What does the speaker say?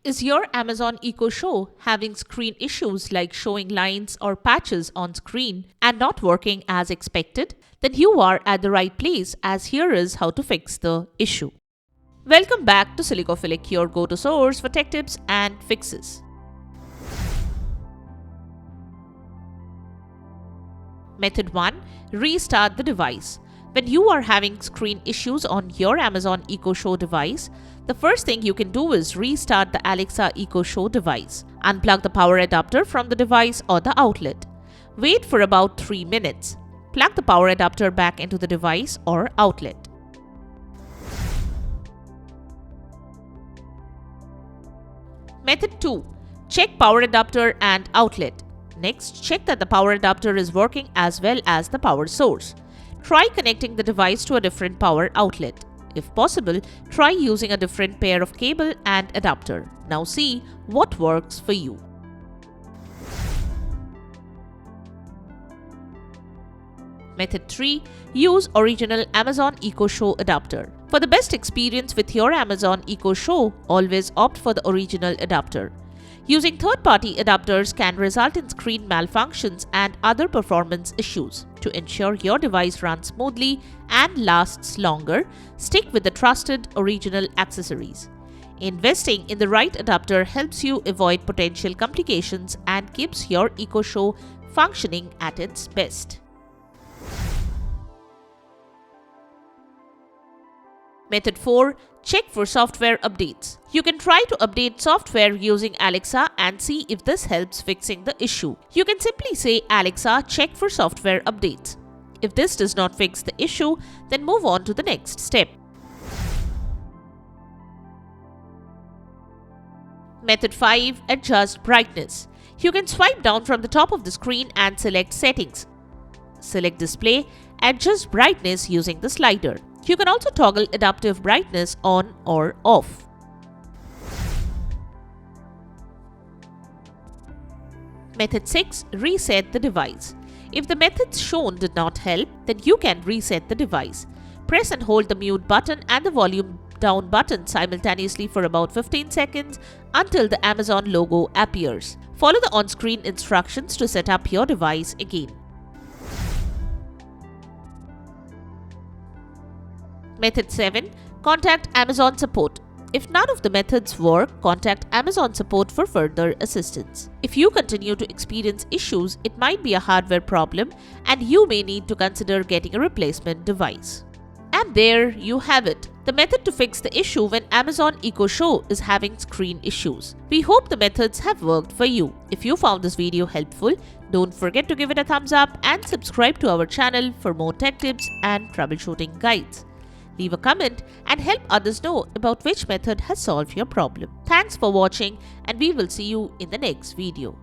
Is your Amazon Echo Show having screen issues like showing lines or patches on screen and not working as expected? Then you are at the right place, as here is how to fix the issue. Welcome back to Silicophilic, your go-to source for tech tips and fixes. Method 1. Restart the device. When you are having screen issues on your Amazon Echo Show device, the first thing you can do is restart the Alexa Echo Show device. Unplug the power adapter from the device or the outlet. Wait for about 3 minutes. Plug the power adapter back into the device or outlet. Method 2. Check power adapter and outlet. Next, check that the power adapter is working as well as the power source. Try connecting the device to a different power outlet. If possible, try using a different pair of cable and adapter. Now see what works for you. Method 3. Use original Amazon Echo Show adapter. For the best experience with your Amazon Echo Show, always opt for the original adapter. Using third-party adapters can result in screen malfunctions and other performance issues. To ensure your device runs smoothly and lasts longer, stick with the trusted original accessories. Investing in the right adapter helps you avoid potential complications and keeps your Echo Show functioning at its best. Method 4. Check for software updates. You can try to update software using Alexa and see if this helps fixing the issue. You can simply say, "Alexa, check for software updates." If this does not fix the issue, then move on to the next step. Method 5. Adjust brightness. You can swipe down from the top of the screen and select Settings. Select Display, adjust brightness using the slider. You can also toggle adaptive brightness on or off. Method 6. Reset the device. If the methods shown did not help, then you can reset the device. Press and hold the mute button and the volume down button simultaneously for about 15 seconds until the Amazon logo appears. Follow the on-screen instructions to set up your device again. Method 7. Contact Amazon support. If none of the methods work, contact Amazon support for further assistance. If you continue to experience issues, it might be a hardware problem and you may need to consider getting a replacement device. And there you have it, the method to fix the issue when Amazon Echo Show is having screen issues. We hope the methods have worked for you. If you found this video helpful, don't forget to give it a thumbs up and subscribe to our channel for more tech tips and troubleshooting guides. Leave a comment and help others know about which method has solved your problem. Thanks for watching, and we will see you in the next video.